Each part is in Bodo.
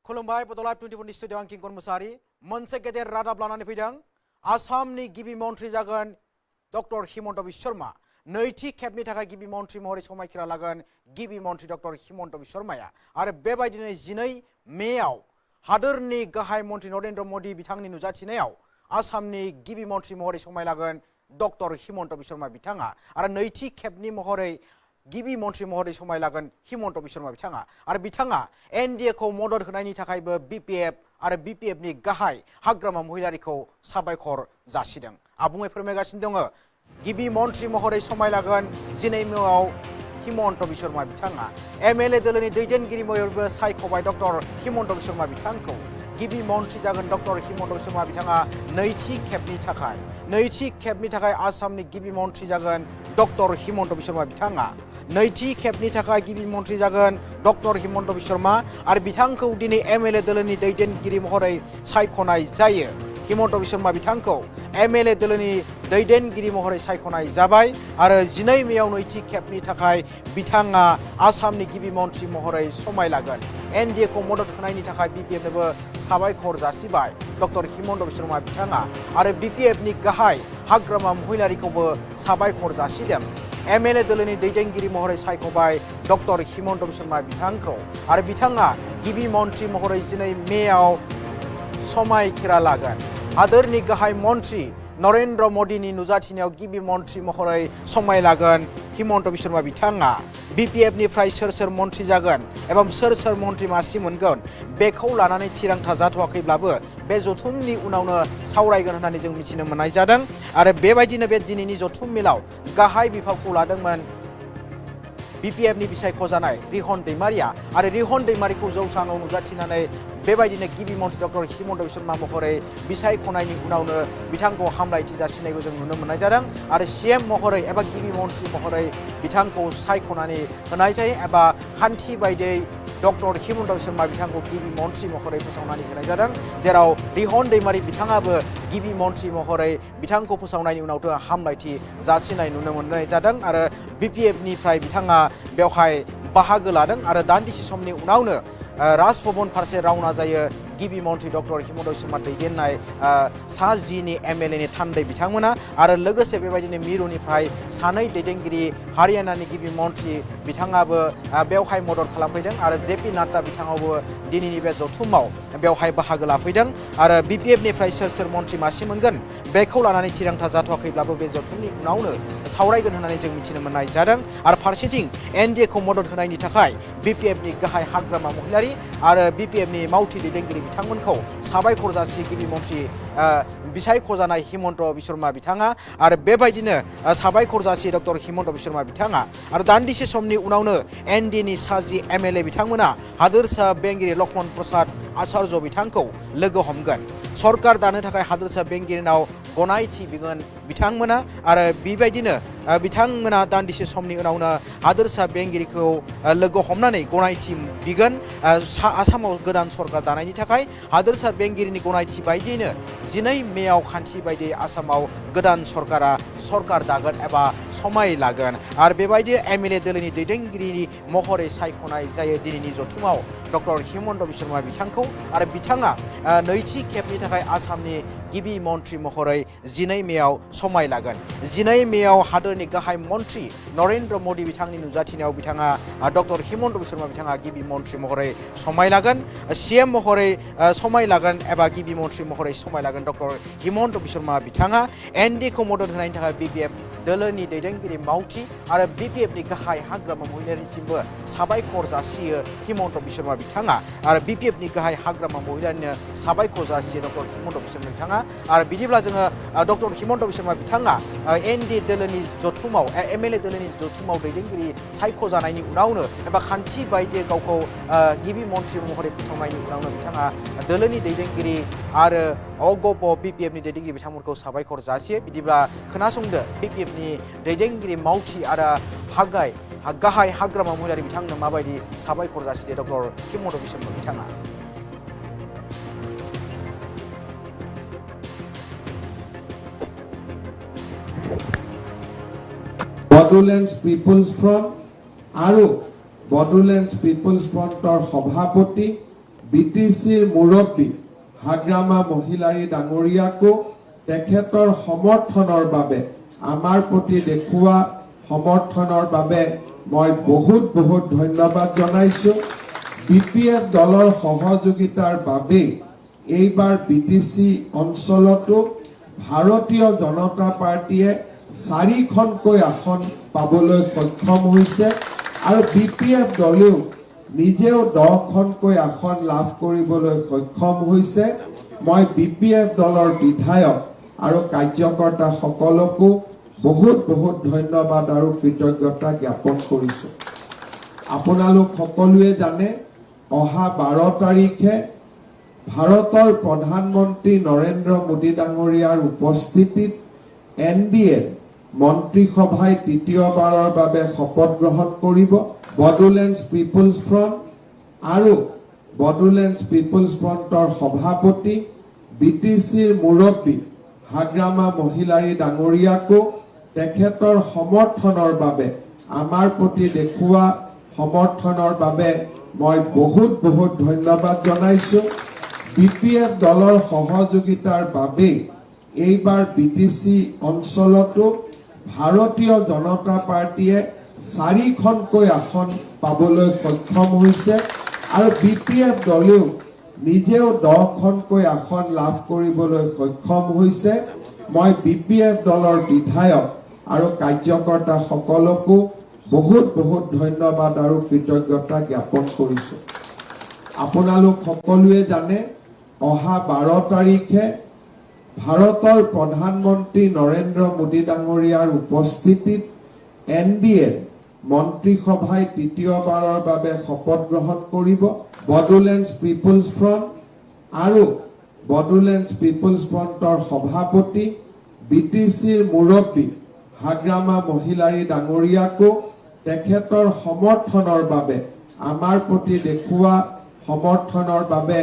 खुलुमबाय बड'लाइभ 24 नि स्टुडिअ आं किंकन मुसाहारि मोनसे गेदेर रादाब लानानै फैदों आसामनि गिबि मन्थ्रि जागोन डक्टर हिमन्त बिश्व शर्मा नैथि खेबनि थाखाय गिबि मन्थ्रि महरै समायखिरा लागोन गिबि मन्थ्रि डक्टर हिमन्त बिश्व शर्माया आरो बेबायदिनो 12 मेआव हादोरनि गाहाय मन्थ्रि नरेन्द्र मोदी बिथांनि नुजाथिनायाव आसामनि गिबि मन्थ्रि महरै समाय लागोन डक्टर हिमन्त बिश्व शर्मा बिथाङा आरो नैथि खेबनि महरै गिबि मन्थ्रि महरै समाय लागोन हिमन्त बिश्व शर्मा बिथाङा आरो बिथाङा NDA खौ मदद होनायनि थाखायबो BPF आरो BPF नि गाहाय हाग्रामा महिलारिखौ साबायखर जासिदों आबुङै फोरमायगासिनो दङ गिबि मन्थ्रि महरै समाय लागोन 12 मेआव हिमन्त बिश्व शर्मा बिथाङा MLA दोलोनि दैदेनगिरि महरैबो सायख'बाय डक्टर हिमन्त बिश्व शर्मा बिथांखौ गिबि मन्थ्रि जागोन डक्टर हिमन्त बिश्व शर्मा बिथाङा नैथि खेबनि थाखाय आसामनि गिबि मन्थ्रि जागोन डक्टर हिमन्त बिश्व शर्मा बिथाङा नैथि खेबनि थाखाय गिबि मन्थ्रि जागोन डक्टर हिमन्त बिश्व शर्मा आरो बिथांखौ दिनै MLA दोलोनि दैदेनगिरि महरै सायख'नाय जायो हिमन्त बिश्व शर्मा बिथांखौ MLA दोलोनि दैदेनगिरि महरै सायख'नाय जाबाय आरो 12 मेआव नैथि खेबनि थाखाय बिथाङा आसामनि गिबि मन्थ्रि महरै समाय लागोन NDA खौ मदद होनायनि थाखाय BPF नोबो साबायखर जासिबाय डक्टर हिमन्त बिश्व शर्मा बिथाङा आरो BPF नि गाहाय हाग्रामा महिलारिखौबो साबायखर जासिदों MLA दोलोनि दैदेनगिरि महरै सायख'बाय डक्टर हिमन्त बिश्व शर्मा बिथांखौ आरो बिथाङा गिबि मन्थ्रि महरै 12 मेआव समायखिरा लागोन हादोरनि गाहाय मन्थ्रि नरेन्द्र मोदीनि नुजाथिनायाव गिबि मन्थ्रि महरै समाय लागोन हिमन्त बिश्व शर्मा बिथाङा BPF निफ्राय सोर मन्थ्रि जागोन एबा सोर मन्थ्रि मासि मोनगोन बेखौ लानानै थिरांथा जाथ'वाखैब्लाबो बे जथुमनि उनावनो सावरायगोन होननानै जों मिथिनो मोननाय जादों आरो बेबायदिनो बे दिनैनि जथुम मेलाव गाहाय बिफावखौ लादोंमोन BPF नि बिसायख'जानाय रिहन दैमारिया आरो रिहन दैमारिखौ जौसाङाव नुजाथिनानै बेबायदिनो गिबि मन्थ्रि डक्टर हिमन्त बिश्व शर्मा महरै बिसायख'नायनि उनावनो बिथांखौ हामलायथि जासिनायखौ जों नुनो मोननाय जादों आरो CM महरै एबा गिबि मन्थ्रि महरै बिथांखौ सायख'नानै होनाय जायो एबा खान्थि बायदियै डक्टर हिमन्त बिश्व शर्मा बिथांखौ गिबि मन्थ्रि महरै फोसावनानै होनाय जादों जेराव रिहन दैमारि बिथाङाबो गिबि मन्थ्रि महरै बिथांखौ फोसावनायनि उनावथ' हामलायथि जासिनाय नुनो मोननाय जादों आरो BPF निफ्राय बिथाङा बेवहाय बाहागो लादों आरो दान्दिसे समनि उनावनो राजभवन फारसे रावना जायो गिबि मन्थ्रि डक्टर हिमन्त बिश्व शर्मा दैदेननाय सा 10 नि MLA नि थान्दै बिथांमोना आरो लोगोसे बेबायदिनो मिरुनिफ्राय सानै दैदेनगिरि हारियानानि गिबि मन्थ्रि बिथाङाबो बेवहाय मदद खालामफैदों आरो JP नाड्डा बिथाङाबो दिनैनि बे जथुमाव बेवहाय बाहागो लाफैदों आरो BPF निफ्राय सोर मन्थ्रि मासि मोनगोन बेखौ लानानै थिरांथा जाथ'वाखैब्लाबो बे जथुमनि उनावनो सावरायगोन होननानै जों मिथिनो मोननाय जादों आरो फारसेथिं NDA खौ मदद होनायनि थाखाय BPF नि गाहाय हाग्रामा महिलारि आरो BPF नि मावथि दैदेनगिरि बिथांमोनखौ साबायखर जासि गिबि मन्थ्रि बिसायख'जानाय हिमन्त बिश्व शर्मा बिथाङा आरो बेबायदिनो साबायखर जासि डक्टर हिमन्त बिश्व शर्मा बिथाङा आरो दान्दिसे समनि उनावनो NDA नि सा 10 MLA बिथांमोना हादोरसा बेंगिरि लक्ष्मण प्रसाद आचार्य बिथांखौ लोगो हमगोन सरकार दानो थाखाय हादोरसा बेंगिरिनाव गनायथि बिगोन बिथांमोना आरो बेबायदिनो बिथांमोना दान्दिसे समनि उनावनो हादोरसा बेंगिरिखौ लोगो हमनानै गनायथि बिगोन आसामाव गोदान सरकार दानायनि थाखाय हादोरसा बेंगिरिनि गनायथि बायदियैनो 12 मेआव खान्थि बायदियै आसामाव गोदान सरकार दागोन एबा समाय लागोन आरो बेबायदि MLA दोलोनि दैदेनगिरि महरै सायख'नाय जायो दिनैनि जथुमाव डक्टर हिमन्त बिश्व शर्मा बिथांखौ आरो बिथाङा नैथि खेबनि थाखाय आसामनि गिबि मन्थ्रि महरै 12 मेआव समाय लागोन 12 मेआव हादोरनि गाहाय मन्थ्रि नरेन्द्र मोदी बिथांनि नुजाथिनायाव बिथाङा डक्टर हिमन्त बिश्व शर्मा बिथाङा गिबि मन्थ्रि महरै समाय लागोन CM महरै समाय लागोन एबा गिबि मन्थ्रि महरै समाय लागोन डक्टर हिमन्त बिश्व शर्मा बिथाङा NDA खौ मदद होनायनि थाखाय BPF दोलोनि दैदेनगिरि मावथि आरो BPF नि गाहाय हाग्रामा महिलारिसिमबो साबायखर जासियो हिमन्त बिश्व शर्मा बिथाङा आरो BPF नि गाहाय हाग्रामा महिलारिनो साबायखर जासियो डक्टर हिमन्त बिश्व शर्मा बिथाङा आरो बिदिब्ला जोङो डक्टर हिमन्त बिश्व शर्मा बिथाङा NDA दोलोनि जथुमाव MLA दोलोनि जथुमाव दैदेनगिरि सायख'जानायनि उनावनो एबा खान्थि बायदियै गावखौ गिबि मन्थ्रि महरै फोसावनायनि उनावनो बिथाङा दोलोनि दैदेनगिरि आरो BPF नि दैदेनगिरि बिथांमोनखौ साबायखर जासियो बिदिब्ला खोनासंदो BPF नि दैदेनगिरि मावथि आरो गाहाय हाग्रामा महिलारि बिथांनो माबायदि साबायखर जासियो डक्टर हिमन्त बिश्व शर्मा बिथाङा Bodoland's People's Front আৰু Bodoland's People's Frontৰ সভাপতি BTCৰ মুৰব্বী হাগ্ৰামা মহিলাৰী ডাঙৰীয়াকো তেখেতৰ সমৰ্থনৰ বাবে আমাৰ প্ৰতি দেখুওৱা সমৰ্থনৰ বাবে মই বহুত ধন্যবাদ জনাইছো। BPF দলৰ সহযোগিতাৰ বাবে এইবাৰ BTC অঞ্চলতো ভাৰতীয় জনতা পাৰ্টিয়ে 4খনকৈ আসন পাবলৈ সক্ষম হৈছে আৰু BPF দলেও নিজেও 10খনকৈ আসন লাভ কৰিবলৈ সক্ষম হৈছে। মই BPF দলৰ বিধায়ক আৰু কাৰ্যকৰ্তা সকলকো বহুত ধন্যবাদ আৰু কৃতজ্ঞতা জ্ঞাপন কৰিছো। আপোনালোক সকলোৱে জানে অহা 12 তাৰিখে ভাৰতৰ প্ৰধানমন্ত্ৰী নৰেন্দ্ৰ মোদী ডাঙৰীয়াৰ উপস্থিতিত NDAখ মন্ত্ৰীসভাই তৃতীয়বাৰৰ বাবে শপত গ্ৰহণ কৰিব। বডোলেণ্ড পিপলছ ফ্ৰণ্ট আৰু বডোলেণ্ড পিপলছ ফ্ৰণ্টৰ সভাপতি BTCৰ মুৰব্বী হাগ্ৰামা মহিলাৰী ডাঙৰীয়াকো তেখেতৰ সমৰ্থনৰ বাবে আমাৰ প্ৰতি দেখুওৱা সমৰ্থনৰ বাবে মই বহুত ধন্যবাদ জনাইছো। BPF দলৰ সহযোগিতাৰ বাবে এইবাৰ BTC অঞ্চলতো ভাৰতীয় জনতা পাৰ্টিয়ে 4খনকৈ আসন পাবলৈ সক্ষম হৈছে আৰু BPF দলেও নিজেও 10খনকৈ আসন লাভ কৰিবলৈ সক্ষম হৈছে। মই BPF দলৰ বিধায়ক আৰু কাৰ্যকৰ্তা সকলকো বহুত ধন্যবাদ আৰু কৃতজ্ঞতা জ্ঞাপন কৰিছো। আপোনালোক সকলোৱে জানে অহা 12 তাৰিখে ভাৰতৰ প্ৰধানমন্ত্ৰী নৰেন্দ্ৰ মোদী ডাঙৰীয়াৰ উপস্থিতিত NDAখ মন্ত্ৰীসভাই তৃতীয়বাৰৰ বাবে শপত গ্ৰহণ কৰিব। বডোলেণ্ড পিপলছ ফ্ৰণ্ট আৰু বডোলেণ্ড পিপলছ ফ্ৰণ্টৰ সভাপতি BTCৰ মুৰব্বী হাগ্ৰামা মহিলাৰী ডাঙৰীয়াকো তেখেতৰ সমৰ্থনৰ বাবে আমাৰ প্ৰতি দেখুওৱা সমৰ্থনৰ বাবে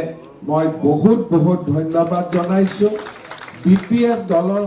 মই বহুত ধন্যবাদ জনাইছো। BPF দলৰ